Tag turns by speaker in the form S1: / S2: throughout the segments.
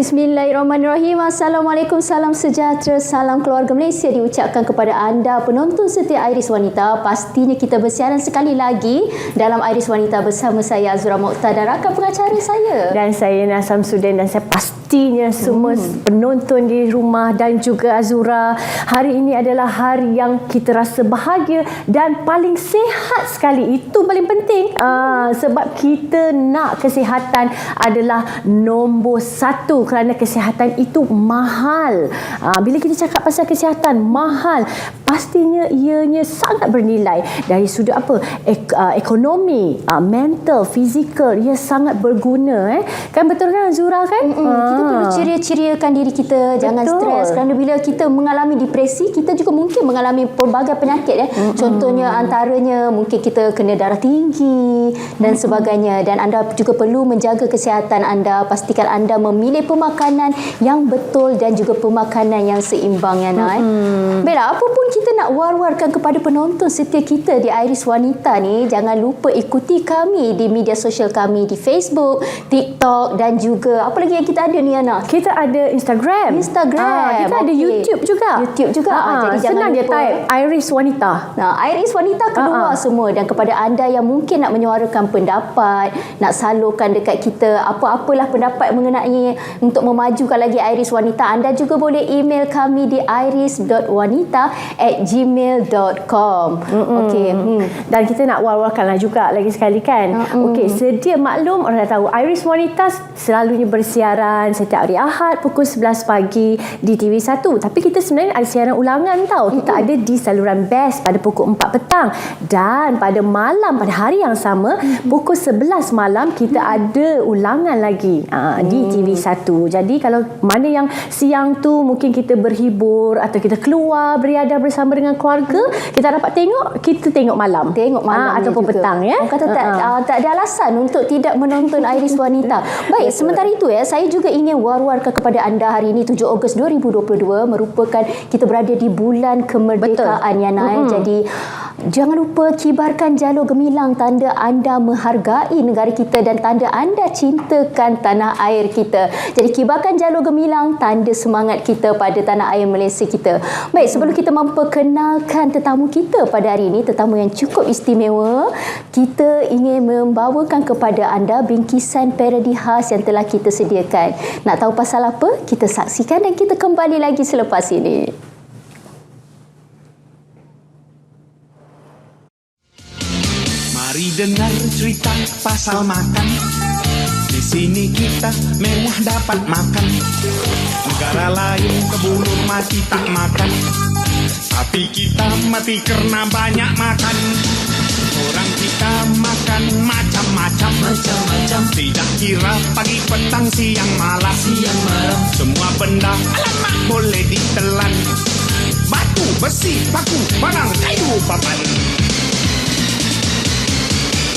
S1: Bismillahirrahmanirrahim. Assalamualaikum, salam sejahtera, salam keluarga Malaysia diucapkan kepada anda penonton setia Iris Wanita. Pastinya kita bersiaran sekali lagi dalam Iris Wanita bersama saya Azura Mokhtar dan rakan pengacara saya.
S2: Dan saya Nasam Sudin, dan saya pastinya semua penonton di rumah dan juga Azura, hari ini adalah hari yang kita rasa bahagia dan paling sihat sekali. Itu paling penting. Sebab kita nak kesihatan adalah nombor satu, kerana kesihatan itu mahal. Bila kita cakap pasal kesihatan mahal, pastinya ianya sangat bernilai dari sudut apa? Ekonomi, mental, fizikal, ia sangat berguna. Kan betul kan Azura kan?
S1: Kita perlu ceria-ceriakan diri kita, jangan stres, kerana bila kita mengalami depresi, kita juga mungkin mengalami pelbagai penyakit. Contohnya antaranya mungkin kita kena darah tinggi dan sebagainya. Dan anda juga perlu menjaga kesihatan anda. Pastikan anda memilih pemakanan yang betul dan juga pemakanan yang seimbang, ya Nay. Baiklah, apa pun kita nak war-warkan kepada penonton setia kita di Iris Wanita ni, jangan lupa ikuti kami di media sosial kami di Facebook, TikTok dan juga apa lagi yang kita ada ni, Ana?
S2: Kita ada Instagram. Kita ada YouTube juga. Jadi senang je type Iris Wanita.
S1: Iris Wanita keluar semua. Dan kepada anda yang mungkin nak menyuarakan pendapat, nak salurkan dekat kita apa-apalah pendapat mengenai untuk memajukan lagi Iris Wanita, anda juga boleh email kami di iris.wanita@gmail.com.
S2: Dan kita nak war-warkanlah juga lagi sekali kan. Sedia maklum, orang dah tahu Iris Wanita selalunya bersiaran setiap hari Ahad pukul 11 pagi di TV1. Tapi kita sebenarnya ada siaran ulangan tau. Kita ada di saluran Best pada pukul 4 petang. Dan pada malam, pada hari yang sama, pukul 11 malam kita ada ulangan lagi di TV1. Jadi kalau mana yang siang tu mungkin kita berhibur atau kita keluar beriadah bersama dengan keluarga, kita dapat tengok, kita tengok malam ataupun juga petang, ya.
S1: Orang kata tak ada alasan untuk tidak menonton Iris Wanita. Baik, sementara itu saya juga ingin war-warkan kepada anda hari ini 7 Ogos 2022 merupakan kita berada di bulan kemerdekaan, ya Nay. Jadi jangan lupa kibarkan jalur gemilang, tanda anda menghargai negara kita dan tanda anda cintakan tanah air kita. Jadi kibarkan jalur gemilang, tanda semangat kita pada tanah air Malaysia kita. Baik, sebelum kita memperkenalkan tetamu kita pada hari ini, tetamu yang cukup istimewa, kita ingin membawakan kepada anda bingkisan parodi khas yang telah kita sediakan. Nak tahu pasal apa? Kita saksikan dan kita kembali lagi selepas ini.
S3: Mari dengar cerita pasal makan. Di sini kita mewah dapat makan. Negara lain kebulur mati tak makan. Tapi kita mati karena banyak makan. Orang kita makan macam-macam. Tidak kira pagi, petang, siang, malam. Semua benda alamak boleh ditelan. Batu, besi, paku, barang, kayu, papan.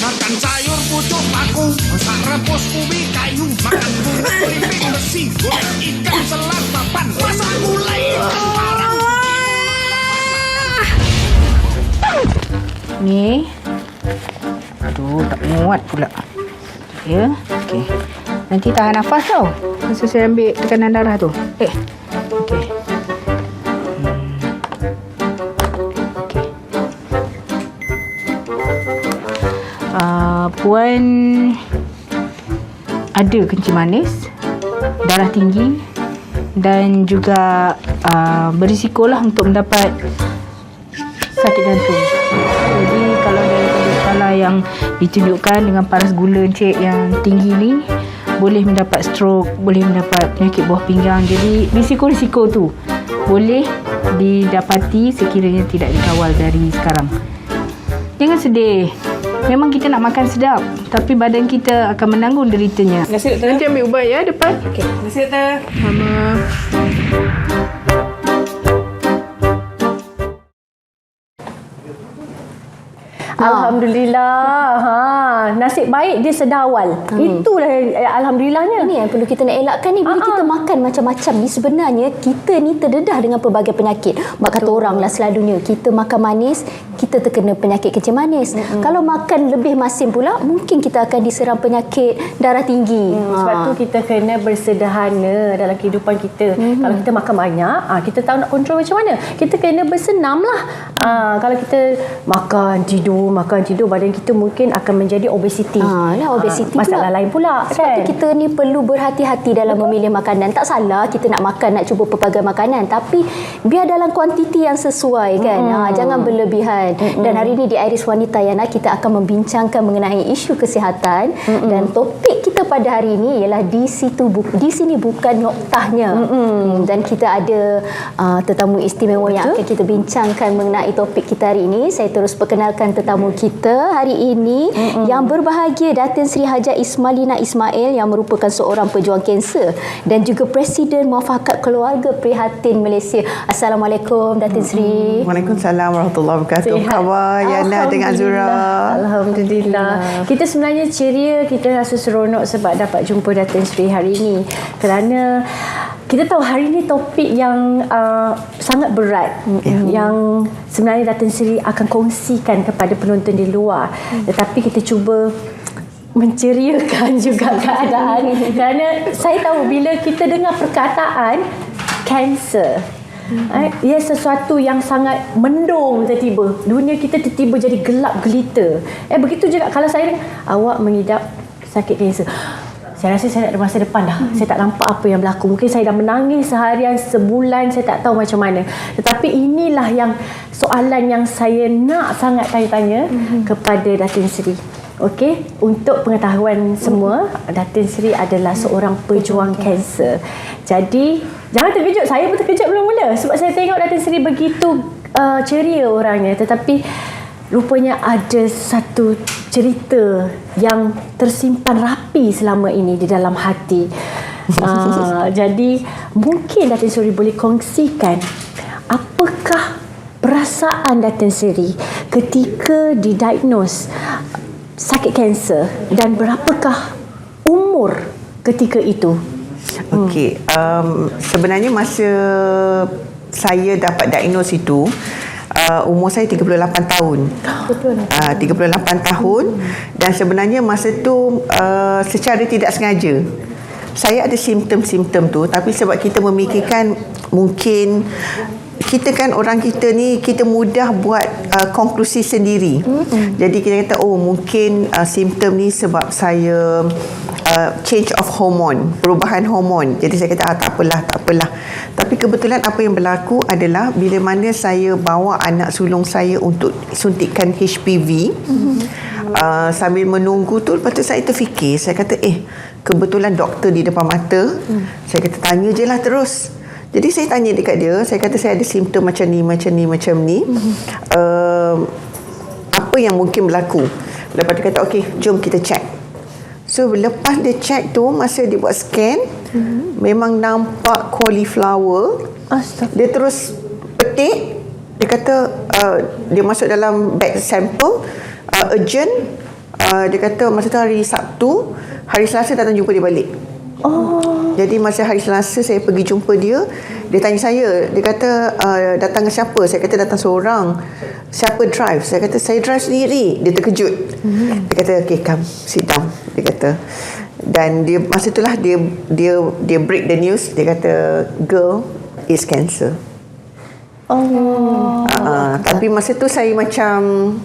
S3: Makan sayur pucuk paku, masak rebus ubi kayu, makan bunga belimbing besi, goreng ikan selat papan, masak gulai barang.
S4: Ni, aduh tak muat pula. Ya, okey. Nanti tahan nafas tau. Masa saya ambil tekanan darah tu. Okey. Puan ada kencing manis, darah tinggi dan juga berisikolah untuk mendapat sakit jantung. Jadi kalau ada gejala yang ditunjukkan dengan paras gula encik yang tinggi ni, boleh mendapat stroke, boleh mendapat penyakit buah pinggang. Jadi risiko-risiko tu boleh didapati sekiranya tidak dikawal dari sekarang. Jangan sedih. Memang kita nak makan sedap, tapi badan kita akan menanggung deritanya.
S5: Nasi doktor.
S4: Nanti ambil ubat ya depan.
S5: Okey. Nasi doktor.
S4: Mama.
S2: Alhamdulillah. Nasib baik dia sedar awal. Itulah alhamdulillahnya.
S1: Ini yang perlu kita nak elakkan ni. Bila kita makan macam-macam ni, sebenarnya kita ni terdedah dengan pelbagai penyakit. Mak kata orang lah selalunya, kita makan manis, kita terkena penyakit kencing manis. Kalau makan lebih masin pula, mungkin kita akan diserang penyakit darah tinggi.
S2: Sebab tu kita kena bersederhana dalam kehidupan kita. Kalau kita makan banyak, kita tahu nak kontrol macam mana. Kita kena bersenam lah. Kalau kita makan tidur, badan kita mungkin akan menjadi obesiti.
S1: Obesiti
S2: masalah
S1: pula.
S2: lain pula.
S1: Sebab tu kita ni perlu berhati-hati dalam memilih makanan. Tak salah kita nak makan, nak cuba pelbagai makanan, tapi biar dalam kuantiti yang sesuai kan. Jangan berlebihan. Dan hari ini di Iris Wanita Yana, kita akan membincangkan mengenai isu kesihatan. Dan topik kita pada hari ini ialah di sini bukan noktahnya. Dan kita ada tetamu istimewa yang akan kita bincangkan mengenai topik kita hari ini. Saya terus perkenalkan tetamu kita hari ini yang berbahagia, Datin Sri Haja Ismailina Ismail, yang merupakan seorang pejuang kanser dan juga Presiden Muafakat Keluarga Prihatin Malaysia. Assalamualaikum Datin Sri.
S6: Waalaikumsalam warahmatullahi wabarakatuh. Khabar Yana dengan Azura.
S2: Alhamdulillah. Kita sebenarnya ceria, kita rasa seronok sebab dapat jumpa Datin Sri hari ini. Kerana kita tahu hari ini topik yang sangat berat yang sebenarnya Datin Sri akan kongsikan kepada penonton di luar. Tetapi kita cuba menceriakan juga keadaan. Kerana saya tahu bila kita dengar perkataan kanser, ia sesuatu yang sangat mendung tiba-tiba. Dunia kita tiba-tiba jadi gelap gelita. Begitu juga kalau saya dengar awak mengidap sakit kanser. Saya rasa saya tak ada masa depan dah. Saya tak nampak apa yang berlaku. Mungkin saya dah menangis seharian, sebulan, saya tak tahu macam mana. Tetapi inilah yang soalan yang saya nak sangat tanya-tanya kepada Datin Sri. Okey, untuk pengetahuan semua, Datin Sri adalah seorang pejuang kanser. Jadi, jangan terkejut. Saya pun terkejut mula-mula sebab saya tengok Datin Sri begitu ceria orangnya. Tetapi rupanya ada satu cerita yang tersimpan rapi selama ini di dalam hati. Jadi mungkin Datin Sri boleh kongsikan apakah perasaan Datin Sri ketika didiagnose sakit kanser dan berapakah umur ketika itu?
S6: Okey, sebenarnya masa saya dapat diagnose itu, umur saya 38 tahun. 38 tahun. Dan sebenarnya masa tu secara tidak sengaja saya ada simptom-simptom tu, tapi sebab kita memikirkan mungkin kita kan orang kita ni, kita mudah buat konklusi sendiri. Jadi kita kata mungkin simptom ni sebab saya change of hormone, perubahan hormon. Jadi saya kata tak apalah. Tapi kebetulan apa yang berlaku adalah bila mana saya bawa anak sulung saya untuk suntikan HPV, sambil menunggu tu, lepas tu saya terfikir, saya kata kebetulan doktor di depan mata. Saya kata tanya je lah terus. Jadi saya tanya dekat dia, saya kata saya ada simptom macam ni. Apa yang mungkin berlaku? Lepas dia kata okey, jom kita check. So lepas dia check tu, masa dia buat scan, memang nampak cauliflower. Dia terus petik. Dia kata dia masuk dalam bag sample, urgent. Dia kata masa tu hari Sabtu, hari Selasa datang jumpa dia balik. Jadi masa hari Selasa saya pergi jumpa dia. Dia tanya saya, dia kata datang dengan siapa? Saya kata datang seorang. Siapa drive? Saya kata saya drive sendiri. Dia terkejut. Dia kata okay, come sit down. Dia kata, dan dia masa itulah dia break the news. Dia kata girl is cancer. Tapi masa tu saya macam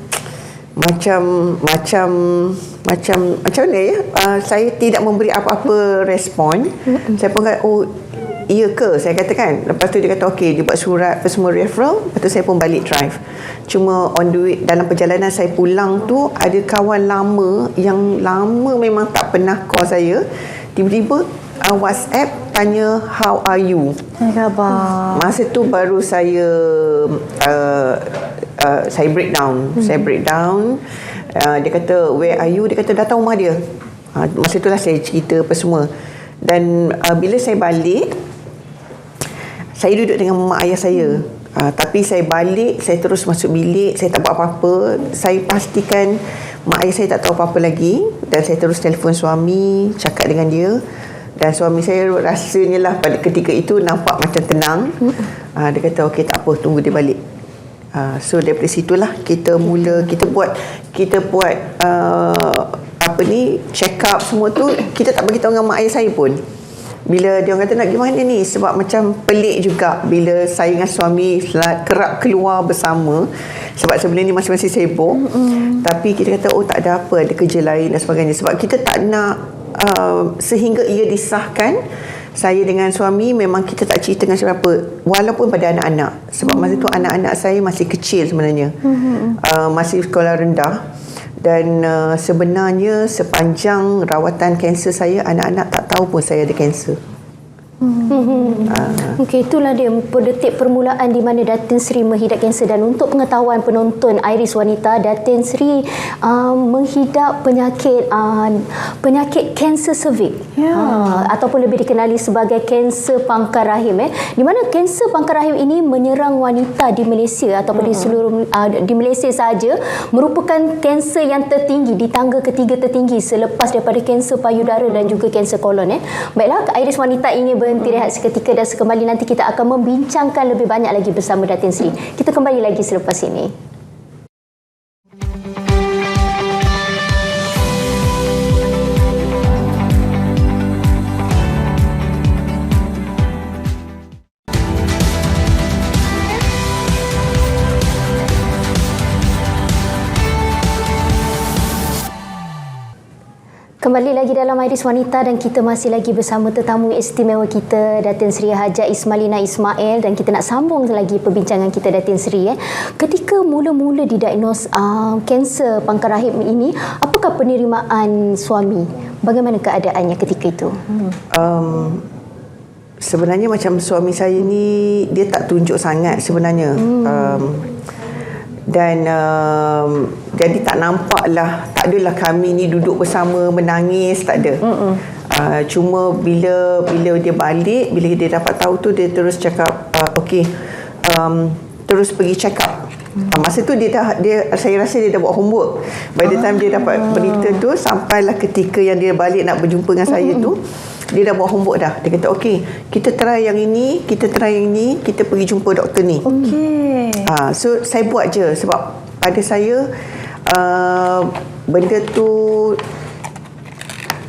S6: mana ya? Saya tidak memberi apa-apa respon. Saya pun kata iya ke? Saya katakan. Lepas tu dia kata okey, dia buat surat semua referral. Lepas tu saya pun balik drive. Cuma on the way, dalam perjalanan saya pulang tu, ada kawan lama yang lama memang tak pernah call saya. Tiba-tiba WhatsApp tanya how are you?
S2: Khabar.
S6: Masa tu baru saya breakdown. Saya breakdown. Dia kata, where are you? Dia kata, datang rumah dia. Masa itulah saya cerita apa semua. Dan bila saya balik, saya duduk dengan mak ayah saya. Tapi saya balik, saya terus masuk bilik, saya tak buat apa-apa. Saya pastikan mak ayah saya tak tahu apa-apa lagi. Dan saya terus telefon suami, cakap dengan dia. Dan suami saya rasanya lah pada ketika itu nampak macam tenang. Dia kata, okey tak apa, tunggu dia balik. So daripada situlah kita mula, kita buat check up semua tu. Kita tak beritahu dengan mak ayah saya pun. Bila dia orang kata nak pergi mana ni, sebab macam pelik juga bila saya dengan suami kerap keluar bersama, sebab sebelum ni masing-masing sibuk. Tapi kita kata tak ada apa, ada kerja lain dan sebagainya. Sebab kita tak nak sehingga ia disahkan saya dengan suami memang kita tak cerita dengan siapa, walaupun pada anak-anak. Sebab masa tu anak-anak saya masih kecil sebenarnya, masih sekolah rendah. Dan sebenarnya sepanjang rawatan kanser saya, anak-anak tak tahu pun saya ada kanser.
S1: Okey, itulah dia detik permulaan di mana Datin Sri menghidap kanser. Dan untuk pengetahuan penonton Iris Wanita, Datin Sri menghidap penyakit kanser cervix, ataupun lebih dikenali sebagai kanser pangkar rahim. Di mana kanser pangkar rahim ini menyerang wanita di Malaysia ataupun di seluruh di Malaysia sahaja, merupakan kanser yang tertinggi, di tangga ketiga tertinggi selepas daripada kanser payudara dan juga kanser kolon. Baiklah, Iris Wanita ingin berhenti rehat seketika dan sekembali nanti kita akan membincangkan lebih banyak lagi bersama Datin Sri. Kita kembali lagi selepas ini. Kembali lagi dalam Iris Wanita dan kita masih lagi bersama tetamu istimewa kita, Datin Sri Haja Ismailina Ismail, dan kita nak sambung lagi perbincangan kita, Datin Sri. Ketika mula-mula didiagnos kanser pangkar rahim ini, apakah penerimaan suami? Bagaimana keadaannya ketika itu?
S6: Sebenarnya macam suami saya ni, dia tak tunjuk sangat sebenarnya. Dan jadi tak nampak lah, tak adalah kami ni duduk bersama menangis, tak ada. Cuma bila dia balik, bila dia dapat tahu tu, dia terus cakap okey, terus pergi check up. Masa tu saya rasa dia dah buat homework. By the time dia dapat berita tu, sampailah ketika yang dia balik nak berjumpa dengan saya tu, dia dah buat homework dah. Dia kata okey, kita try yang ini, kita pergi jumpa doktor ni. So saya buat je, sebab pada saya benda tu,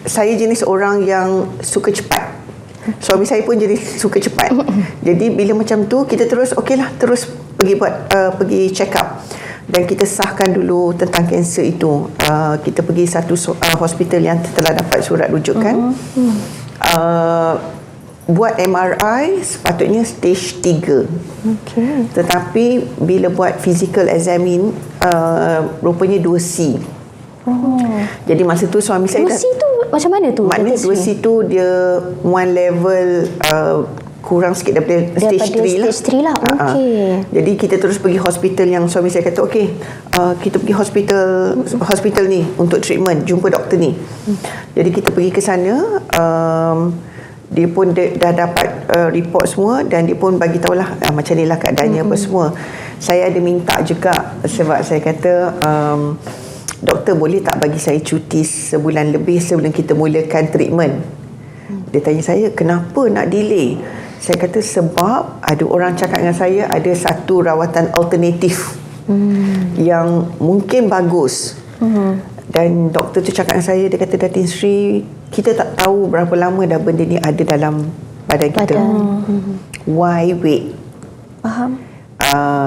S6: saya jenis orang yang suka cepat. Suami saya pun jenis suka cepat. Jadi bila macam tu, kita terus okeylah, terus pergi check up. Dan kita sahkan dulu tentang kanser itu. Kita pergi satu hospital yang telah dapat surat rujukan. Buat MRI sepatutnya stage 3. Tetapi bila buat physical examine, rupanya 2C. Jadi masa tu suami saya
S1: 2C tu macam mana tu?
S6: Maknanya 2C tu dia one level kurang sikit daripada stage 3 lah.
S1: Stage 3 lah.
S6: Jadi kita terus pergi hospital yang suami saya kata okey, kita pergi hospital ni untuk treatment, jumpa doktor ni. Jadi kita pergi ke sana. Dia pun dah dapat report semua, dan dia pun bagi tahulah macam inilah keadaannya apa semua. Saya ada minta juga, sebab saya kata doktor boleh tak bagi saya cuti sebulan lebih sebelum kita mulakan treatment. Dia tanya saya, kenapa nak delay? Saya kata sebab ada orang cakap dengan saya ada satu rawatan alternatif yang mungkin bagus. Dan doktor tu cakap dengan saya, dia kata, Datin Sri, kita tak tahu berapa lama dah benda ni ada dalam badan kita. Why wait?
S2: Faham.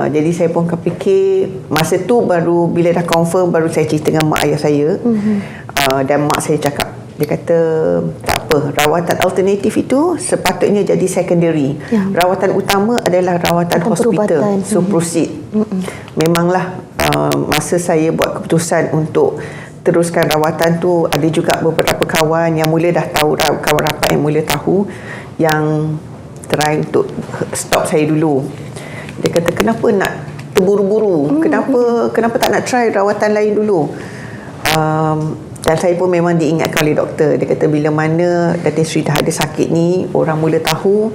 S6: Jadi saya pun kepikir, masa tu baru bila dah confirm, baru saya cerita dengan mak ayah saya. Dan mak saya cakap, dia kata tak apa, rawatan alternatif itu sepatutnya jadi secondary. Rawatan utama adalah rawatan hospital. So proceed. Memanglah masa saya buat keputusan untuk teruskan rawatan tu, ada juga beberapa kawan yang mula dah tahu, kawan rapat yang mula tahu, yang try untuk stop saya dulu. Dia kata, kenapa nak terburu-buru? Kenapa tak nak try rawatan lain dulu? Dan saya pun memang diingatkan oleh doktor. Dia kata bila mana Datin Sri dah ada sakit ni, orang mula tahu,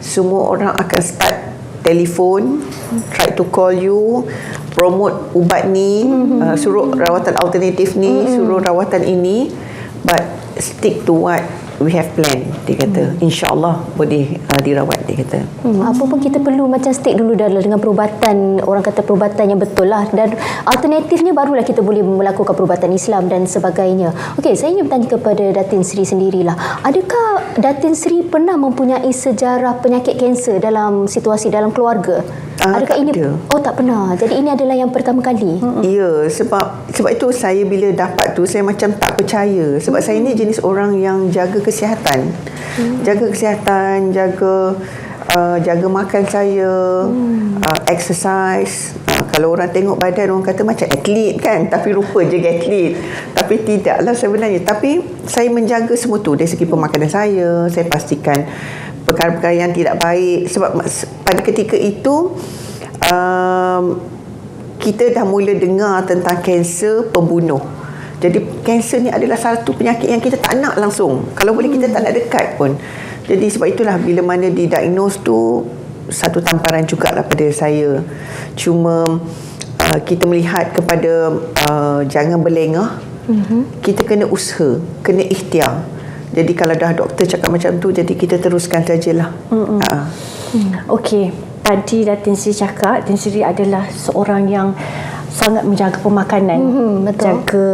S6: semua orang akan start telefon, try to call you, promote ubat ni, suruh rawatan alternatif ni, suruh rawatan ini, but stick to what we have planned, dia kata. InsyaAllah boleh dirawat, dia kata.
S1: Apa pun kita perlu macam stick dulu dengan perubatan, orang kata perubatan yang betul lah, dan alternatifnya barulah kita boleh melakukan perubatan Islam dan sebagainya. Okey, saya ingin bertanya kepada Datin Sri sendirilah. Adakah Datin Sri pernah mempunyai sejarah penyakit kanser dalam situasi dalam keluarga? Adakah ini
S6: ada.
S1: Oh, tak pernah. Jadi ini adalah yang pertama kali.
S6: Ya, sebab itu saya bila dapat tu saya macam tak percaya, sebab saya ni jenis orang yang jaga kesihatan. Jaga kesihatan, jaga makan saya, exercise. Kalau orang tengok badan, orang kata macam atlet kan, tapi rupa je atlet. Tapi tidaklah sebenarnya. Tapi saya menjaga semua tu dari segi pemakanan saya pastikan perkara-perkara yang tidak baik, sebab pada ketika itu kita dah mula dengar tentang kanser pembunuh. Jadi kanser ni adalah satu penyakit yang kita tak nak langsung, kalau boleh kita tak nak dekat pun. Jadi sebab itulah bila mana didiagnose tu, satu tamparan jugalah pada saya. Cuma kita melihat kepada jangan berlengah, kita kena usaha, kena ikhtiar. Jadi kalau dah doktor cakap macam tu, jadi kita teruskan sajalah.
S2: Okey, tadi Datin Sri cakap Datin Sri adalah seorang yang sangat menjaga pemakanan,
S1: betul.
S2: jaga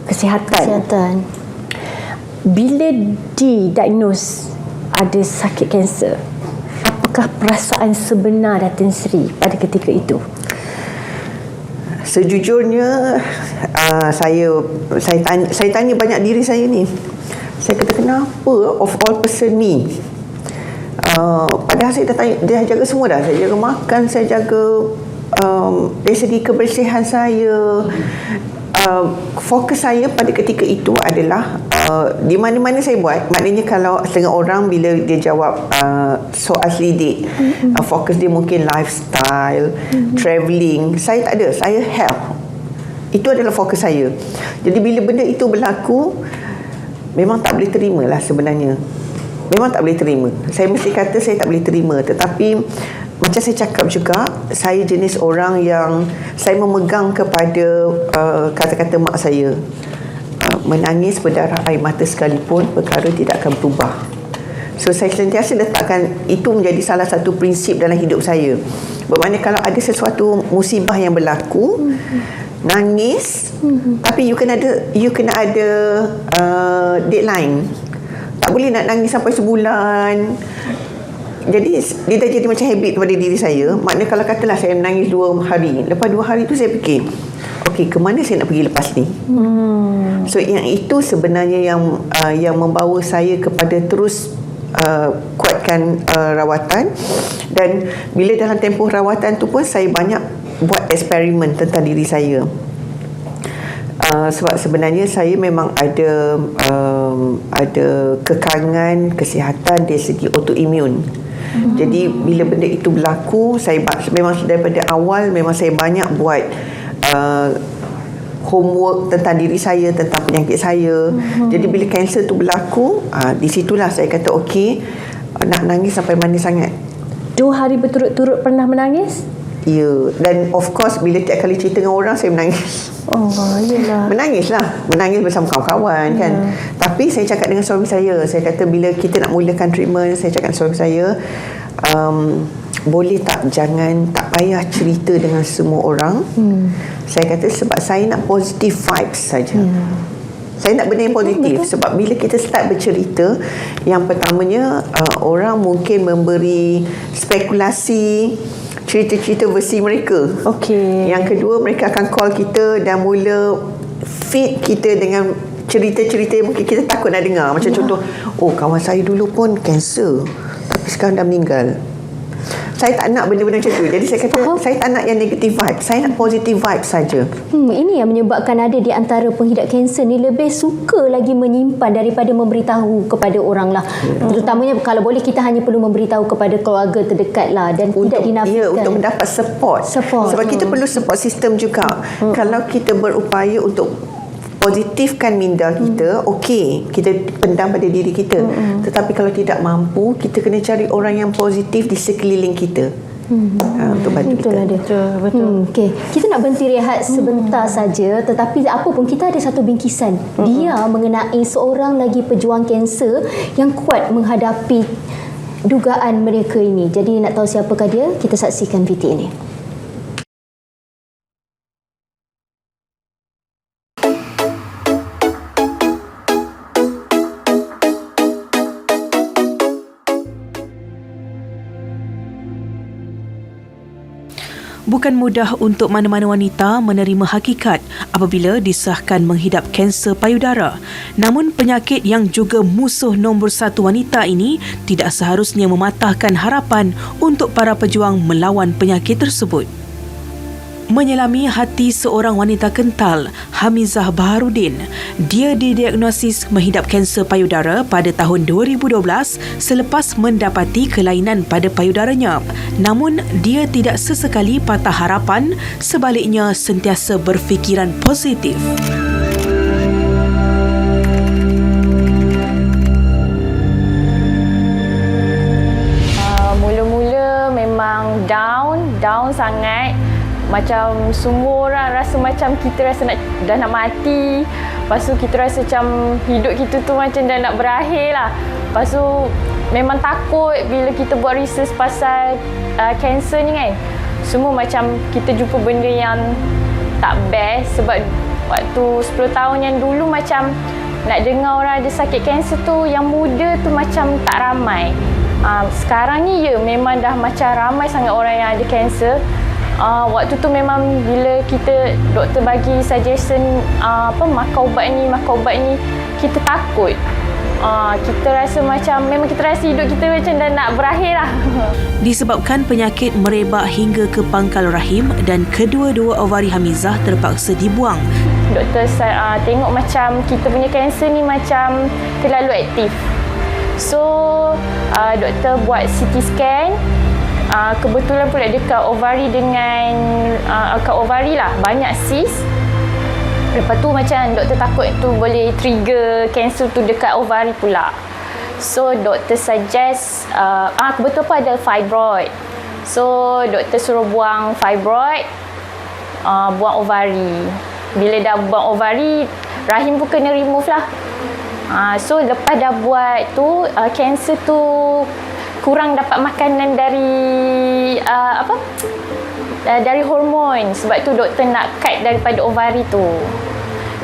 S2: kesihatan. Bila didiagnose ada sakit kanser, apakah perasaan sebenar Datin Sri pada ketika itu?
S6: Sejujurnya saya tanya banyak diri saya ni. Saya kata kenapa of all person me? Padahal saya dah jaga semua dah. Saya jaga makan, saya jaga dari segi kebersihan saya. Fokus saya pada ketika itu adalah di mana-mana saya buat. Maknanya kalau setengah orang bila dia jawab soal selidik, fokus dia mungkin lifestyle, travelling. Saya tak ada. Saya health. Itu adalah fokus saya. Jadi bila benda itu berlaku, memang tak boleh terima lah sebenarnya. Memang tak boleh terima. Saya mesti kata saya tak boleh terima. Tetapi macam saya cakap juga, saya jenis orang yang saya memegang kepada kata-kata mak saya. Menangis berdarah air mata sekalipun, perkara tidak akan berubah. So saya sentiasa letakkan itu menjadi salah satu prinsip dalam hidup saya. Bermakna kalau ada sesuatu musibah yang berlaku, nangis, tapi you kena ada deadline. Tak boleh nak nangis sampai sebulan. Jadi dia dah jadi macam habit kepada diri saya. Maknanya kalau katalah saya menangis 2 hari, lepas 2 hari tu saya fikir, okey, ke mana saya nak pergi lepas ni? So yang itu sebenarnya yang membawa saya kepada terus kuatkan rawatan. Dan bila dalam tempoh rawatan tu pun saya banyak buat eksperimen tentang diri saya. Sebab sebenarnya saya memang ada kekangan kesihatan dari segi autoimun. Jadi bila benda itu berlaku, saya memang daripada awal memang saya banyak buat homework tentang diri saya, tentang penyakit saya. Jadi bila kanser tu berlaku, di situlah saya kata okey, nak nangis sampai mana sangat.
S2: 2 hari berturut-turut pernah menangis?
S6: Ya, dan of course bila tiap kali cerita dengan orang saya menangis.
S2: Oh, iyalah.
S6: Menangis bersama kawan-kawan kan. Tapi saya cakap dengan suami saya kata bila kita nak mulakan treatment, saya cakap dengan suami saya, boleh tak jangan, tak payah cerita dengan semua orang. Saya kata sebab saya nak positive vibes saja. Saya nak benda yang positif. Sebab bila kita start bercerita, yang pertamanya orang mungkin memberi spekulasi, cerita-cerita versi mereka.
S2: Okey.
S6: Yang kedua, mereka akan call kita dan mula feed kita dengan cerita-cerita yang mungkin kita takut nak dengar. Macam contoh, oh kawan saya dulu pun kanser, tapi sekarang dah meninggal. Saya tak nak benda-benda macam tu. Jadi saya kata, saya tak nak yang negative vibe. Saya nak positive vibe saja.
S1: Ini yang menyebabkan ada di antara pengidap kanser ni lebih suka lagi menyimpan daripada memberitahu kepada orang lah. Terutamanya kalau boleh kita hanya perlu memberitahu kepada keluarga terdekat lah, dan tidak dinafikan.
S6: Ya, untuk mendapat support. Sebab kita perlu support system juga. Kalau kita berupaya untuk positifkan minda kita, okey, kita pendam pada diri kita. Tetapi kalau tidak mampu, kita kena cari orang yang positif di sekeliling kita. Untuk bantu
S1: Betul
S6: kita.
S1: lah dia. Betul. Okay. Kita nak berhenti rehat sebentar saja, tetapi apa pun kita ada satu bingkisan. Dia mengenai seorang lagi pejuang kanser yang kuat menghadapi dugaan mereka ini. Jadi nak tahu siapakah dia? Kita saksikan VT ini.
S5: Bukan mudah untuk mana-mana wanita menerima hakikat apabila disahkan menghidap kanser payudara. Namun penyakit yang juga musuh nombor 1 wanita ini tidak seharusnya mematahkan harapan untuk para pejuang melawan penyakit tersebut. Menyelami hati seorang wanita kental, Hamizah Baharudin. Dia didiagnosis menghidap kanser payudara pada tahun 2012 selepas mendapati kelainan pada payudaranya. Namun, dia tidak sesekali patah harapan, sebaliknya sentiasa berfikiran positif.
S2: Mula-mula memang down sangat. Macam semua orang rasa macam kita rasa dah nak mati. Lepas tu kita rasa macam hidup kita tu macam dah nak berakhir lah. Lepas tu memang takut bila kita buat research pasal kanser ni kan. Semua macam kita jumpa benda yang tak best. Sebab waktu 10 tahun yang dulu macam nak dengar orang ada sakit kanser tu yang muda tu macam tak ramai. Sekarang ni memang dah macam ramai sangat orang yang ada kanser. Waktu tu memang bila kita doktor bagi suggestion makan ubat ni kita takut. Kita rasa macam memang kita rasa hidup kita macam dah nak berakhir lah.
S5: Disebabkan penyakit merebak hingga ke pangkal rahim dan kedua-dua ovari Hamizah terpaksa dibuang.
S2: Doktor tengok macam kita punya kanser ni macam terlalu aktif. So doktor buat CT scan. Kebetulan pula dekat ovari dengan kat ovari lah banyak cyst. Lepas tu macam doktor takut tu boleh trigger kanser tu dekat ovari pula. So doktor suggest kebetulan pun ada fibroid. So doktor suruh buang fibroid, buang ovari. Bila dah buang ovari, rahim pun kena remove lah. So lepas dah buat tu, kanser tu kurang dapat makanan dari dari hormon. Sebab tu doktor nak cut daripada ovari tu.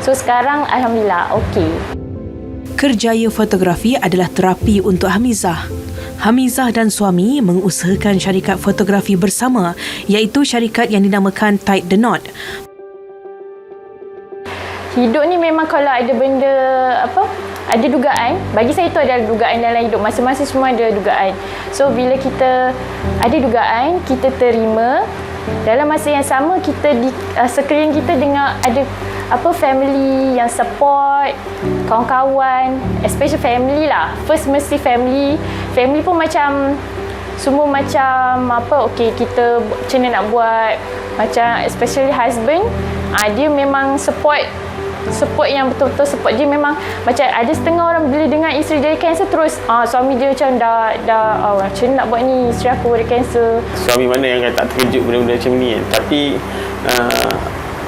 S2: So sekarang alhamdulillah okey.
S5: Kerjaya fotografi adalah terapi untuk Hamizah. Hamizah dan suami mengusahakan syarikat fotografi bersama, iaitu syarikat yang dinamakan Tight the Knot.
S2: Hidup ni memang kalau ada benda ada dugaan. Bagi saya tu adalah dugaan dalam hidup. Masing-masing semua ada dugaan. So bila kita ada dugaan, kita terima. Dalam masa yang sama kita di sekeliling kita dengan ada family yang support, kawan-kawan, especially family lah. First mesti family. Family pun macam semua macam okey kita macam mana nak buat. Macam especially husband, dia memang support yang betul-betul support. Dia memang macam ada setengah orang bila dengar isteri dia kanser terus suami dia macam dah macam nak buat ni, isteri aku ada kanser.
S7: Suami mana yang tak terkejut benda-benda macam ni kan. Tapi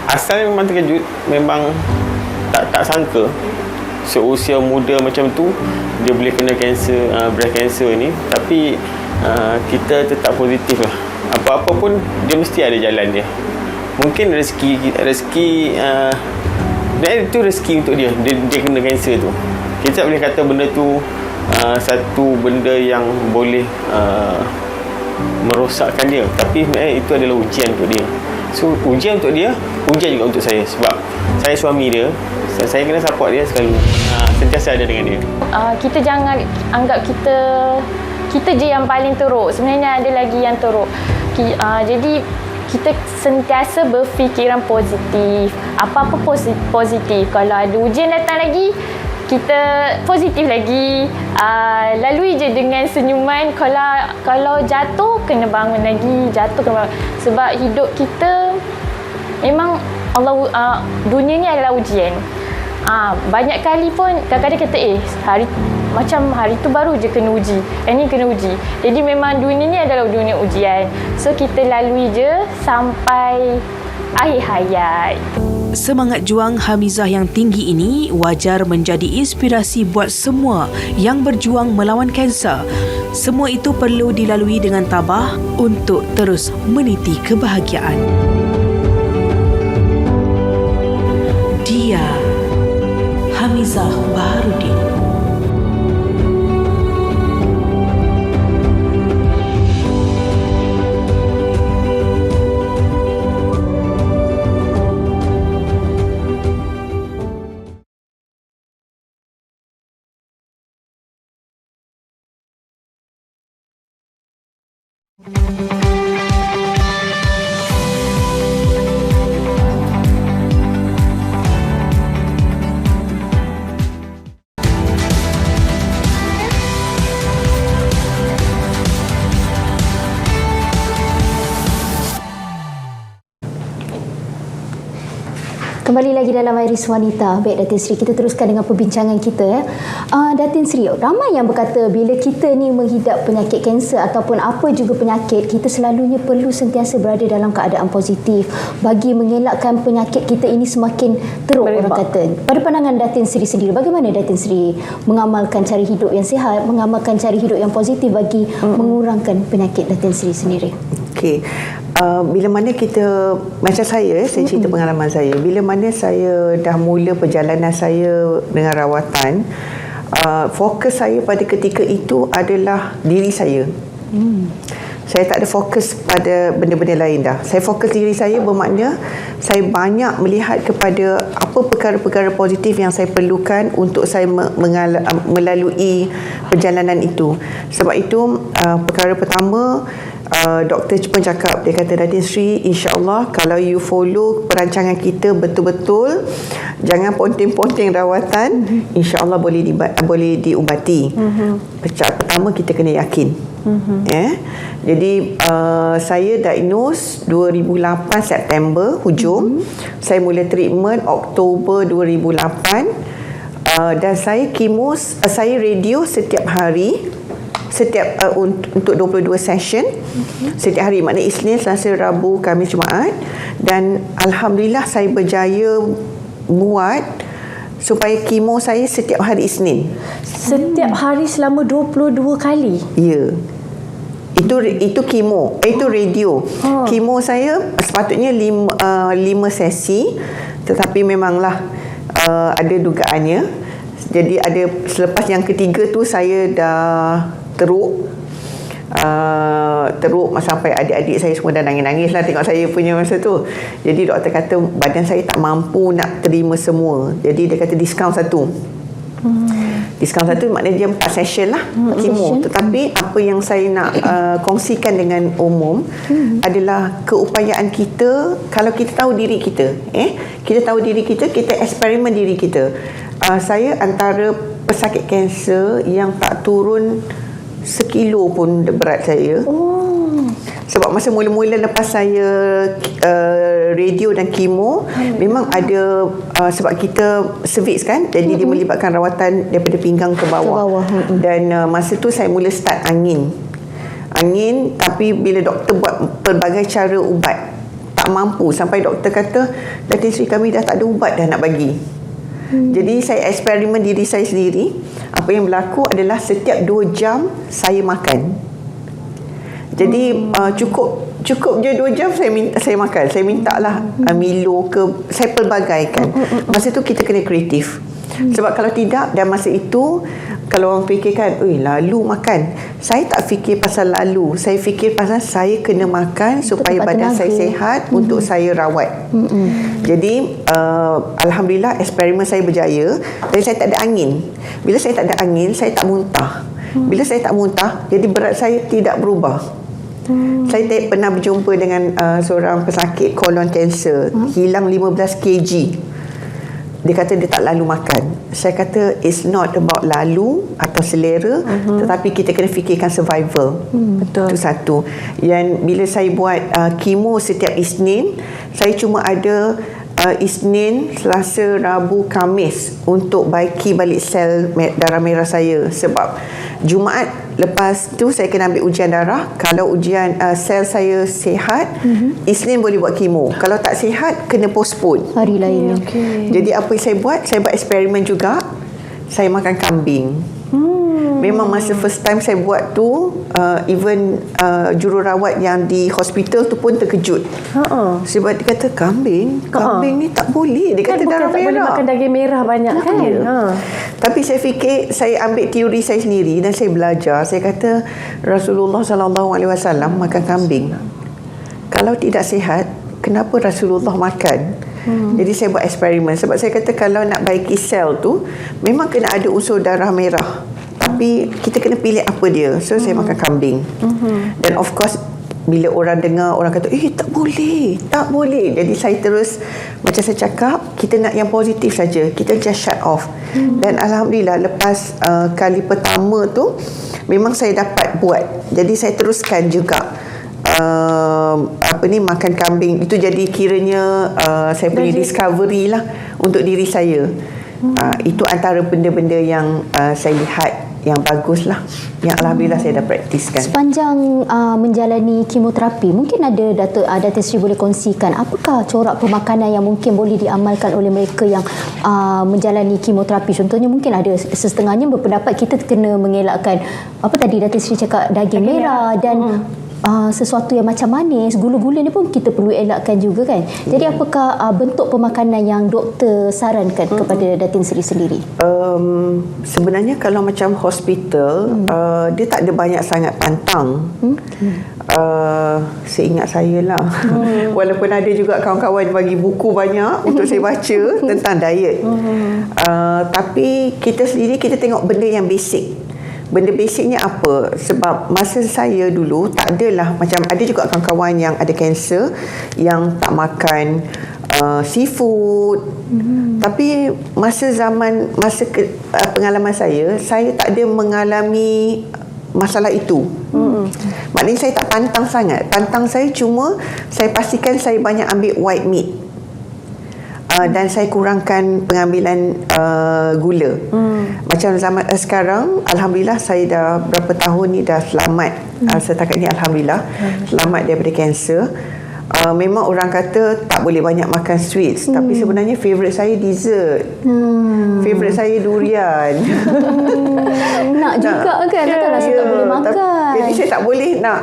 S7: asal memang terkejut, memang tak sangka seusia muda macam tu dia boleh kena kanser, breast cancer ni. Tapi kita tetap positif lah. Apa-apa pun dia mesti ada jalan dia. Mungkin rezeki dan itu rezeki untuk dia kena kanser tu. Kita tak boleh kata benda tu satu benda yang boleh merosakkan dia. Tapi sebenarnya itu adalah ujian untuk dia. So ujian untuk dia, ujian juga untuk saya. Sebab saya suami dia, saya kena support dia selalu. Sentiasa ada dengan dia.
S2: Kita jangan anggap kita je yang paling teruk. Sebenarnya ada lagi yang teruk. Jadi kita sentiasa berfikiran positif. Apa-apa positif. Kalau ada ujian datang lagi, kita positif lagi. Lalui je dengan senyuman. Kalau jatuh, kena bangun lagi. Jatuh, kena bangun. Sebab hidup kita memang dunia ni adalah ujian.
S8: Banyak kali pun kadang-kadang kata macam hari tu baru je kena uji, ni kena uji. Jadi memang dunia ni adalah dunia ujian. So kita lalui je sampai akhir hayat.
S5: Semangat juang Hamizah yang tinggi ini wajar menjadi inspirasi buat semua yang berjuang melawan kanser. Semua itu perlu dilalui dengan tabah untuk terus meniti kebahagiaan. Dia Hamizah Baharudin.
S1: Kembali lagi dalam Iris Wanita. Baik Datin Sri, kita teruskan dengan perbincangan kita. Datin Sri, ramai yang berkata bila kita ni menghidap penyakit kanser ataupun apa juga penyakit, kita selalunya perlu sentiasa berada dalam keadaan positif bagi mengelakkan penyakit kita ini semakin teruk, orang kata. Pada pandangan Datin Sri sendiri, bagaimana Datin Sri mengamalkan cara hidup yang sihat, mengamalkan cara hidup yang positif bagi mengurangkan penyakit Datin Sri sendiri?
S6: Okey. Bila mana kita, macam saya cerita pengalaman saya, bila mana saya dah mula perjalanan saya dengan rawatan, fokus saya pada ketika itu adalah diri saya. Saya tak ada fokus pada benda-benda lain dah. Saya fokus diri saya, bermakna saya banyak melihat kepada apa perkara-perkara positif yang saya perlukan untuk saya melalui perjalanan itu. Sebab itu perkara pertama, doktor pun cakap, dia kata, Datin Sri, insya-Allah kalau you follow perancangan kita betul-betul, jangan ponteng-ponteng rawatan, insya-Allah boleh diubati. Pertama kita kena yakin. Jadi saya diagnose 2008 September hujung. Saya mula treatment Oktober 2008. Dan saya saya radio setiap hari. Untuk 22 session setiap hari, maknanya Isnin, Selasa, Rabu, Khamis, Jumaat. Dan Alhamdulillah saya berjaya buat supaya kemo saya setiap hari Isnin.
S2: Setiap hari selama 22 kali?
S6: Ya. Itu kemo, itu radio. Kemo saya sepatutnya 5 sesi, tetapi memanglah ada dugaannya. Jadi ada, selepas yang ketiga tu saya dah teruk sampai adik-adik saya semua dah nangis-nangis lah tengok saya punya masa tu. Jadi doktor kata badan saya tak mampu nak terima semua. Jadi dia kata diskaun satu. Diskaun satu maknanya dia 4 session lah kemo. Tetapi apa yang saya nak kongsikan dengan umum adalah keupayaan kita. Kalau kita tahu diri kita, kita tahu diri kita, kita eksperimen diri kita. Saya antara pesakit kanser yang tak turun sekilo pun berat saya. Sebab masa mula-mula lepas saya radio dan kemo, memang ada sebab kita cervix kan, jadi dia melibatkan rawatan daripada pinggang ke bawah. Dan masa tu saya mula start angin, tapi bila doktor buat pelbagai cara ubat, tak mampu, sampai doktor kata, Datin Sri, kami dah tak ada ubat dah nak bagi. Jadi saya eksperimen diri saya sendiri. Apa yang berlaku adalah setiap 2 jam saya makan. Jadi cukup je 2 jam saya makan. Saya mintalah Milo ke, saya pelbagaikan. Masa tu kita kena kreatif. Sebab kalau tidak, dan masa itu kalau orang fikirkan, lalu makan. Saya tak fikir pasal lalu. Saya fikir pasal saya kena makan supaya badan saya sihat untuk saya rawat. Jadi Alhamdulillah eksperimen saya berjaya. Dan saya tak ada angin. Bila saya tak ada angin, saya tak muntah. Bila saya tak muntah, jadi berat saya tidak berubah. Saya pernah berjumpa dengan seorang pesakit kolon kanser, hilang 15 kg. Dia kata dia tak lalu makan. Saya kata it's not about lalu atau selera, tetapi kita kena fikirkan survival. Betul. Itu satu. Yang bila saya buat kemo setiap Isnin, saya cuma ada Isnin, Selasa, Rabu, Khamis untuk baiki balik sel darah merah saya. Sebab Jumaat lepas tu saya kena ambil ujian darah. Kalau ujian sel saya sihat, Isnin boleh buat kemo. Kalau tak sihat, kena postpone
S1: Hari lain.
S6: Jadi apa yang saya buat eksperimen juga. Saya makan kambing. Memang masa first time saya buat tu, even jururawat yang di hospital tu pun terkejut. Sebab dia kata kambing ni tak boleh. Dia kata
S2: Bukan
S6: darah
S2: tak boleh
S6: merah.
S2: makan daging merah banyak kan.
S6: Tapi saya fikir, saya ambil teori saya sendiri dan saya belajar. Saya kata Rasulullah SAW makan kambing. Kalau tidak sihat, kenapa Rasulullah makan? Jadi saya buat eksperimen. Sebab saya kata kalau nak baiki sel tu, memang kena ada unsur darah merah. Tapi kita kena pilih apa dia. So saya makan kambing. Dan of course, bila orang dengar, orang kata tak boleh. Jadi saya terus, macam saya cakap, kita nak yang positif saja. Kita just shut off. Dan Alhamdulillah lepas kali pertama tu, memang saya dapat buat. Jadi saya teruskan juga makan kambing. Itu jadi kiranya saya punya discovery lah untuk diri saya. Itu antara benda-benda yang saya lihat yang bagus lah, yang Alhamdulillah saya dah praktiskan.
S1: Sepanjang menjalani kemoterapi, mungkin ada Dato' Sri boleh kongsikan apakah corak pemakanan yang mungkin boleh diamalkan oleh mereka yang menjalani kemoterapi. Contohnya mungkin ada setengahnya berpendapat kita kena mengelakkan apa tadi Dato' Sri cakap, daging merah dan sesuatu yang macam manis, gula-gula ni pun kita perlu elakkan juga kan. Jadi apakah bentuk pemakanan yang doktor sarankan kepada Datin Sri sendiri?
S6: Sebenarnya kalau macam hospital, dia tak ada banyak sangat pantang. Seingat saya lah. Walaupun ada juga kawan-kawan bagi buku banyak untuk saya baca tentang diet. Tapi kita sendiri kita tengok benda yang basic. Benda basicnya apa? Sebab masa saya dulu tak adalah, macam ada juga kawan-kawan yang ada kanser yang tak makan seafood. Tapi masa pengalaman saya tak ada mengalami masalah itu. Maknanya saya tak pantang sangat. Pantang saya cuma saya pastikan saya banyak ambil white meat. Dan saya kurangkan pengambilan gula. Macam zaman sekarang, Alhamdulillah saya dah berapa tahun ni dah selamat. Setakat ni Alhamdulillah selamat daripada kanser. Memang orang kata tak boleh banyak makan sweets, tapi sebenarnya favourite saya dessert. Favourite saya durian.
S1: Nak juga kan, takkan rasa tak boleh makan.
S6: Jadi saya tak boleh nak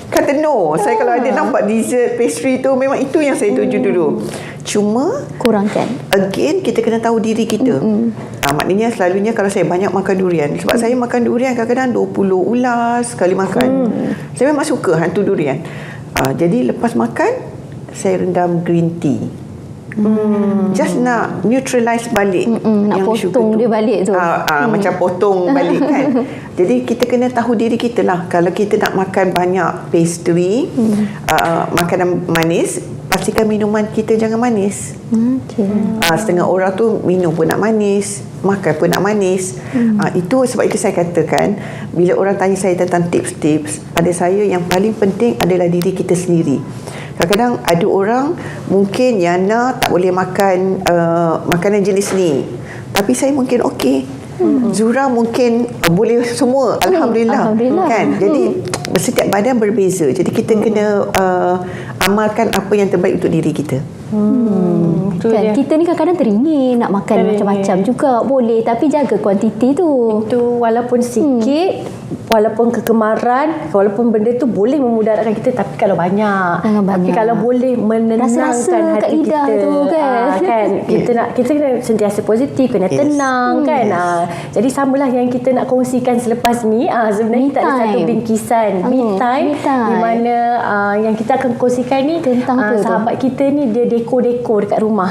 S6: kata no. Saya kalau ada nampak dessert, pastry tu, memang itu yang saya tuju dulu. Cuma
S1: kurangkan.
S6: Again, kita kena tahu diri kita. Maknanya selalunya kalau saya banyak makan durian, sebab saya makan durian kadang-kadang 20 ulas sekali makan. Saya memang suka hantu durian. Jadi lepas makan, saya rendam green tea. Just nak neutralize balik
S1: nak potong dia balik tu.
S6: Macam potong balik kan. Jadi kita kena tahu diri kita lah. Kalau kita nak makan banyak pastry, makanan manis, pastikan minuman kita jangan manis. Setengah orang tu minum pun nak manis, makan pun nak manis. Itu sebab itu saya katakan, bila orang tanya saya tentang tips-tips, pada saya yang paling penting adalah diri kita sendiri. Kadang-kadang ada orang mungkin Yana tak boleh makan makanan jenis ni, tapi saya mungkin okey. Zura mungkin boleh semua. Alhamdulillah. Kan? Jadi setiap badan berbeza. Jadi kita kena amalkan apa yang terbaik untuk diri kita.
S1: Kan? Kita ni kadang-kadang teringin nak makan macam-macam juga boleh, tapi jaga kuantiti tu.
S2: Itu walaupun sikit, walaupun kegemaran, walaupun benda tu boleh memudaratkan kita, tapi kalau banyak. Tapi kalau boleh menenangkan hati
S1: kita
S2: tu kan. Kita kena sentiasa positif, kena tenang kan. Jadi samalah yang kita nak kongsikan selepas ni, sebenarnya kita ada satu bingkisan me time di mana yang kita akan kongsikan ni tentang sahabat kita ni dia dekor-dekor dekat rumah.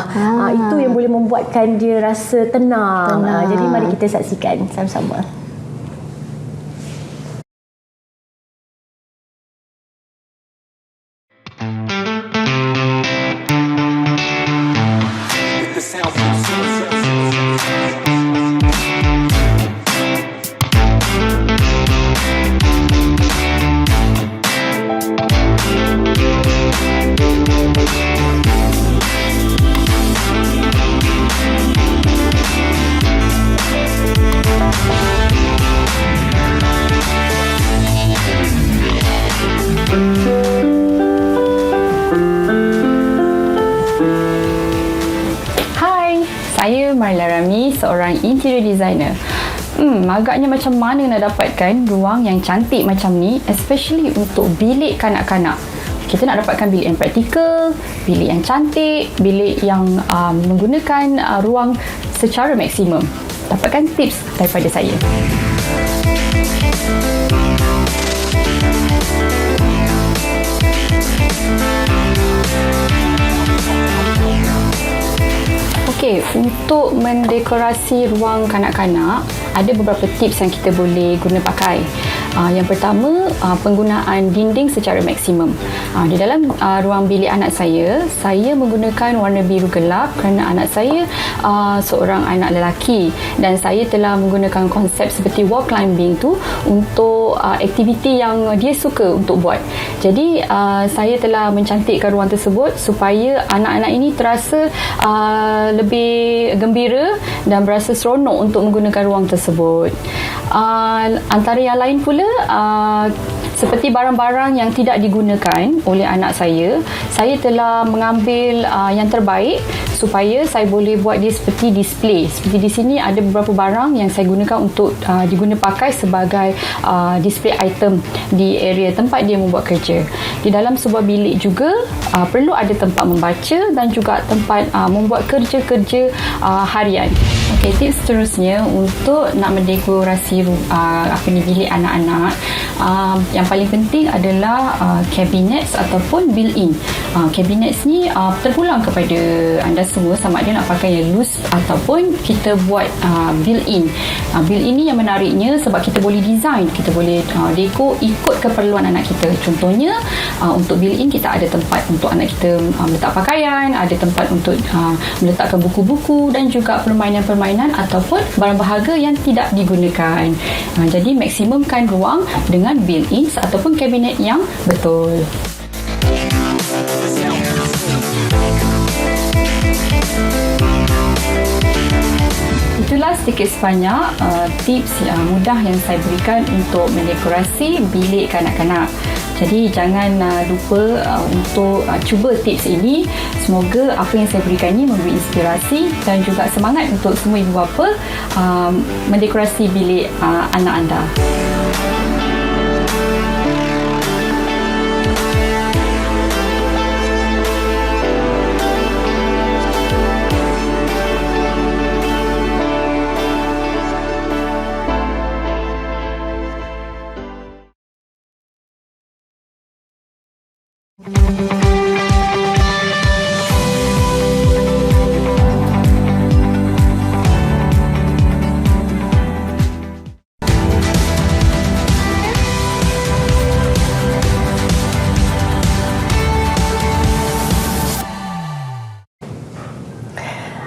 S2: Itu yang boleh membuatkan dia rasa tenang. Jadi mari kita saksikan sama-sama.
S9: Hai, saya Marla Rami, seorang interior designer. Agaknya macam mana nak dapatkan ruang yang cantik macam ni, especially untuk bilik kanak-kanak. Kita nak dapatkan bilik yang praktikal, bilik yang cantik, bilik yang menggunakan ruang secara maksimum. Dapatkan tips daripada saya. Okey, untuk mendekorasi ruang kanak-kanak, ada beberapa tips yang kita boleh guna pakai. Yang pertama, penggunaan dinding secara maksimum. Di dalam ruang bilik anak saya menggunakan warna biru gelap kerana anak saya seorang anak lelaki dan saya telah menggunakan konsep seperti wall climbing tu untuk aktiviti yang dia suka untuk buat. Jadi, saya telah mencantikkan ruang tersebut supaya anak-anak ini terasa lebih gembira dan berasa seronok untuk menggunakan ruang tersebut. Antara yang lain pula, seperti barang-barang yang tidak digunakan oleh anak saya telah mengambil yang terbaik supaya saya boleh buat dia seperti display. Seperti di sini ada beberapa barang yang saya gunakan untuk diguna pakai sebagai display item di area tempat dia membuat kerja. Di dalam sebuah bilik juga perlu ada tempat membaca dan juga tempat membuat kerja-kerja harian. Okey, tips seterusnya untuk nak mendekorasi bilik anak-anak, yang paling penting adalah cabinets ataupun built-in. Cabinets ni terpulang kepada anda semua sama ada nak pakai yang loose ataupun kita buat built-in. Built-in ni yang menariknya sebab kita boleh design, kita boleh dekor ikut keperluan anak kita. Contohnya untuk built-in kita ada tempat untuk anak kita meletak pakaian, ada tempat untuk meletakkan buku-buku dan juga permainan-permainan ataupun barang berharga yang tidak digunakan. Jadi maksimumkan ruang dengan built-in ataupun kabinet yang betul. Itulah sedikit sebanyak tips yang mudah yang saya berikan untuk mendekorasi bilik kanak-kanak. Jadi jangan lupa untuk cuba tips ini. Semoga apa yang saya berikan ini memberi inspirasi dan juga semangat untuk semua ibu bapa mendekorasi bilik anak anda.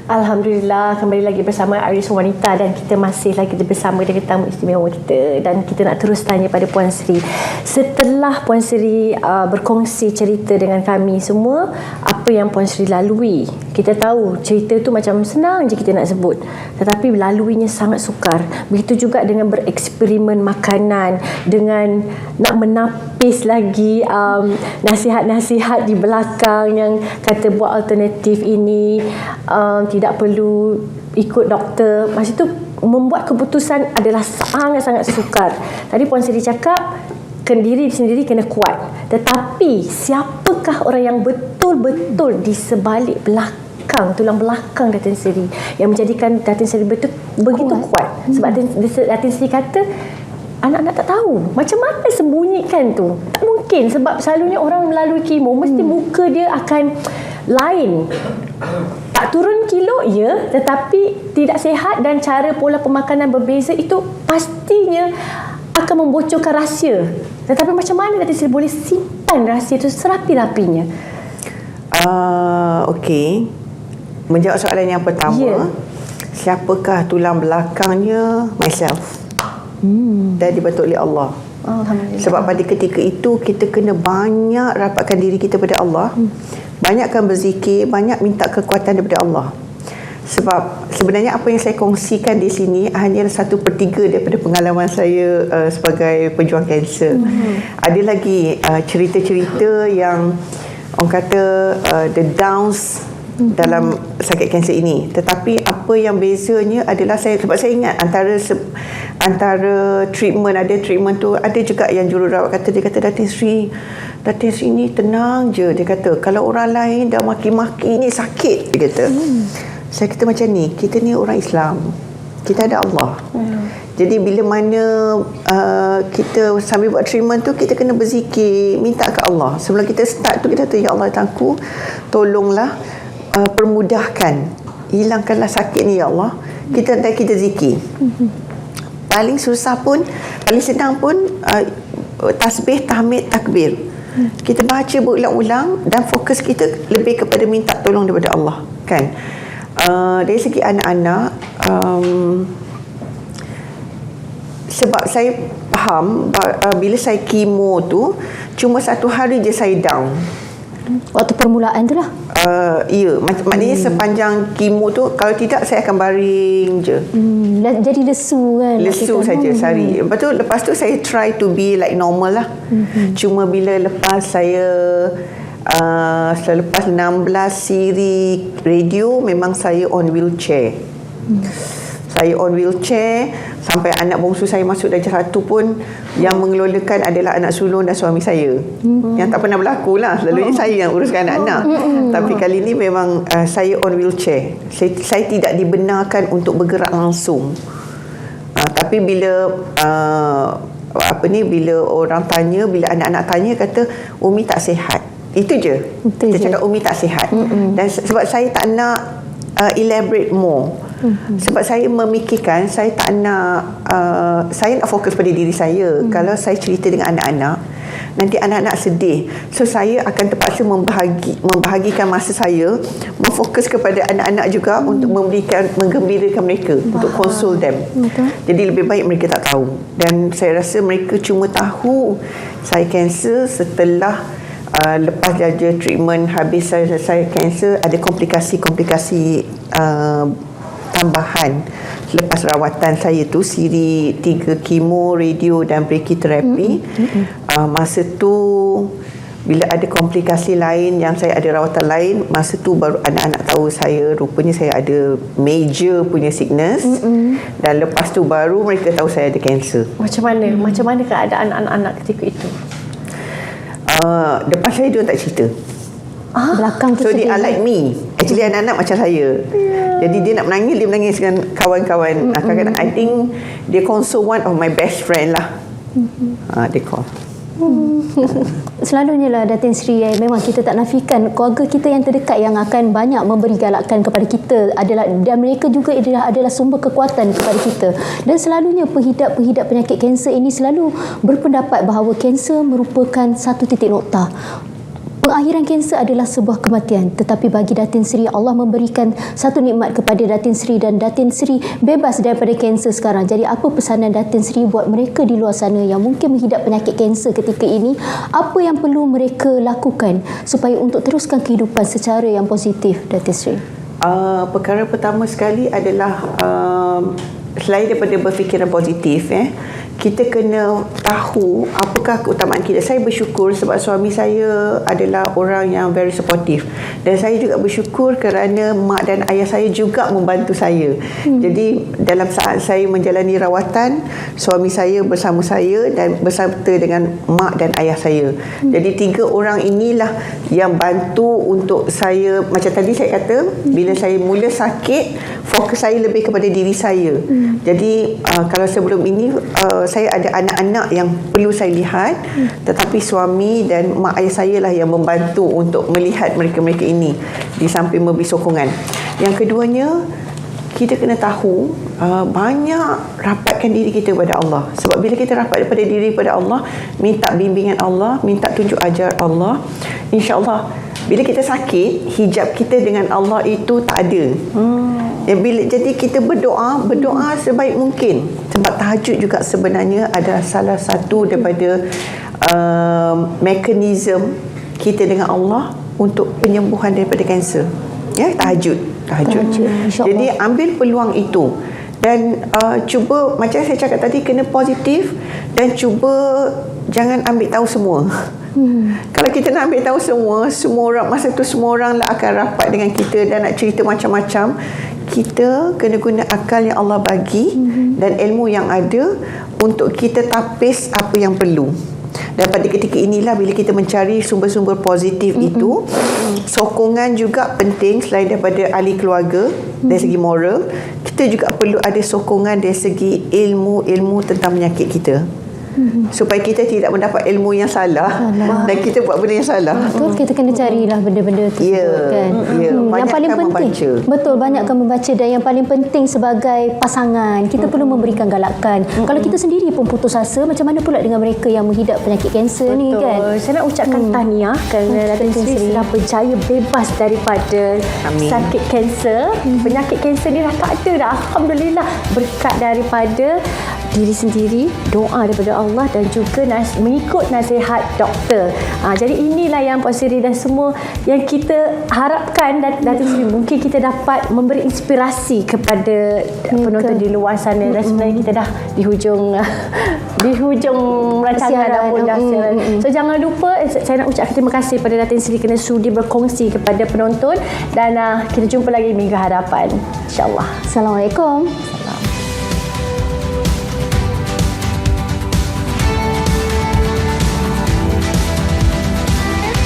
S2: Alhamdulillah, kembali lagi bersama Iris Wanita dan kita masih lagi bersama dengan tamu istimewa kita dan kita nak terus tanya pada Puan Sri. Setelah Puan Sri berkongsi cerita dengan kami semua, apa yang Puan Sri lalui. Kita tahu cerita tu macam senang je kita nak sebut, tetapi laluinya sangat sukar. Begitu juga dengan bereksperimen makanan, dengan nak menapis lagi nasihat-nasihat di belakang yang kata buat alternatif ini, tidak perlu ikut doktor. Masa tu membuat keputusan adalah sangat-sangat sukar. Tadi Puan Sri cakap diri sendiri kena kuat, tetapi siapakah orang yang betul-betul di sebalik belakang, tulang belakang Datin Seri yang menjadikan Datin Seri begitu kuat? Sebab Datin Seri kata anak-anak tak tahu macam mana sembunyikan tu. Tak mungkin, sebab selalunya orang melalui kemo mesti muka dia akan lain. Tak turun kilo, ya, tetapi tidak sihat dan cara pola pemakanan berbeza, itu pastinya akan membocorkan rahsia. Tetapi macam mana Datin Seri boleh simpan rahsia itu serapi-rapinya?
S6: Okey. Menjawab soalan yang pertama, siapakah tulang belakangnya? Myself. Dan dibantu oleh Allah. Sebab pada ketika itu kita kena banyak rapatkan diri kita pada Allah. Banyakkan berzikir, banyak minta kekuatan daripada Allah. Sebab sebenarnya apa yang saya kongsikan di sini hanyalah 1/3 daripada pengalaman saya sebagai pejuang kanser. Ada lagi cerita-cerita yang orang kata the downs dalam sakit kanser ini. Tetapi apa yang bezanya adalah sebab saya ingat antara treatment, ada treatment tu, ada juga yang jururawat kata, dia kata, Datin Sri ni tenang je, dia kata, kalau orang lain dah maki-maki ni sakit, dia kata. Saya kata macam ni, kita ni orang Islam, kita ada Allah. Jadi bila mana kita sambil buat treatment tu, kita kena berzikir, minta ke Allah. Sebelum kita start tu, kita kata, ya Allah, Tuhanku, tolonglah permudahkan, hilangkanlah sakit ni, ya Allah. Kita zikir. Paling susah pun, paling senang pun tasbih, tahmid, takbir. Kita baca berulang-ulang dan fokus kita lebih kepada minta tolong daripada Allah, kan? Dari segi anak-anak, sebab saya faham bila saya kemo tu cuma 1 hari je saya down.
S1: Waktu permulaan tu lah.
S6: Ya, maknanya sepanjang kemo tu, kalau tidak saya akan baring je.
S1: Jadi lesu kan?
S6: Lesu saja sehari. Lepas tu saya try to be like normal lah. Cuma bila lepas saya selepas 16 siri radio, memang saya on wheelchair. Saya on wheelchair sampai anak bongsu saya masuk darjah 1 pun yang mengelolakan adalah anak sulung dan suami saya. Yang tak pernah berlaku lah. Selalunya saya yang uruskan anak-anak. Tapi kali ni memang saya on wheelchair. Saya tidak dibenarkan untuk bergerak langsung. Tapi bila bila orang tanya, bila anak-anak tanya, kata Umi tak sihat. Itu je. Kita cakap Umi tak sihat. Dan sebab saya tak nak elaborate more. Sebab saya memikirkan, saya tak nak saya nak fokus pada diri saya. Kalau saya cerita dengan anak-anak, nanti anak-anak sedih. So saya akan terpaksa membahagikan masa saya, memfokus kepada anak-anak juga untuk menggembirakan mereka, untuk console them. Jadi lebih baik mereka tak tahu. Dan saya rasa mereka cuma tahu saya kanser setelah lepas saja treatment habis saya kanser, ada komplikasi-komplikasi tambahan selepas rawatan saya tu, siri 3 kemo, radio dan brachytherapy. Masa tu bila ada komplikasi lain, yang saya ada rawatan lain, masa tu baru anak-anak tahu saya rupanya saya ada major punya sickness. Dan lepas tu baru mereka tahu saya ada kanser.
S2: Macam mana keadaan anak-anak ketika itu?
S6: Depan saya dia tak cerita.
S1: Belakang tu
S6: so they are like me. Actually anak-anak macam saya. Jadi dia nak menangis, dia menangis dengan kawan-kawan. Kadang-kadang I think dia console one of my best friend lah. Dia call.
S1: Selalunya lah Datin Sri, memang kita tak nafikan keluarga kita yang terdekat yang akan banyak memberi galakan kepada kita adalah, dan mereka juga adalah sumber kekuatan kepada kita. Dan selalunya pengidap penyakit kanser ini selalu berpendapat bahawa kanser merupakan satu titik noktah. Pengakhiran kanser adalah sebuah kematian, tetapi bagi Datin Sri, Allah memberikan satu nikmat kepada Datin Sri dan Datin Sri bebas daripada kanser sekarang. Jadi apa pesanan Datin Sri buat mereka di luar sana yang mungkin menghidap penyakit kanser ketika ini? Apa yang perlu mereka lakukan supaya untuk teruskan kehidupan secara yang positif, Datin Sri?
S6: Perkara pertama sekali adalah selain daripada berfikiran positif, kita kena tahu apakah keutamaan kita. Saya bersyukur sebab suami saya adalah orang yang very supportive, dan saya juga bersyukur kerana mak dan ayah saya juga membantu saya. Jadi dalam saat saya menjalani rawatan, suami saya bersama saya dan beserta dengan mak dan ayah saya. Jadi 3 orang inilah yang bantu untuk saya. Macam tadi saya kata, bila saya mula sakit, fokus saya lebih kepada diri saya. Jadi kalau sebelum ini saya ada anak-anak yang perlu saya lihat, tetapi suami dan mak ayah saya lah yang membantu untuk melihat mereka-mereka ini di samping memberi sokongan. Yang keduanya, kita kena tahu banyak rapatkan diri kita kepada Allah. Sebab bila kita rapat daripada diri kepada Allah, minta bimbingan Allah, minta tunjuk ajar Allah, insya-Allah bila kita sakit, hijab kita dengan Allah itu tak ada. Jadi kita berdoa sebaik mungkin. Sebab tahajud juga sebenarnya adalah salah satu daripada mekanisme kita dengan Allah untuk penyembuhan daripada kanser. Tahajud. Tahajud.
S1: InsyaAllah.
S6: Jadi ambil peluang itu dan cuba macam saya cakap tadi, kena positif dan cuba jangan ambil tahu semua. Kalau kita nak ambil tahu semua orang masa tu semua orang lah akan rapat dengan kita dan nak cerita macam-macam. Kita kena guna akal yang Allah bagi dan ilmu yang ada untuk kita tapis apa yang perlu. Dan pada ketika inilah bila kita mencari sumber-sumber positif itu, sokongan juga penting selain daripada ahli keluarga dari segi moral, kita juga perlu ada sokongan dari segi ilmu tentang penyakit kita. Supaya kita tidak mendapat ilmu yang salah dan kita buat benda yang salah.
S1: Betul, kita kena carilah benda-benda tersebut kan. Yang paling penting
S6: membaca.
S1: Betul, banyakkan membaca dan yang paling penting sebagai pasangan, kita perlu memberikan galakan. Kalau kita sendiri pun putus asa, macam mana pula dengan mereka yang menghidap penyakit kanser ni kan?
S2: Saya nak ucapkan tahniah kerana Datin Sri telah berjaya bebas daripada sakit kanser. Penyakit kanser ni dah tak ada dah. Alhamdulillah, berkat daripada diri sendiri, doa daripada Allah dan juga mengikut nasihat doktor. Jadi inilah yang Puan Sri dan semua yang kita harapkan Datin Sri, mungkin kita dapat memberi inspirasi kepada penonton di luar sana. Dan sebenarnya kita dah di hujung rancangan ataupun dah siaran. So jangan lupa, saya nak ucapkan terima kasih kepada Datin Sri kerana sudi berkongsi kepada penonton dan kita jumpa lagi minggu hadapan, insya-Allah.
S1: Assalamualaikum.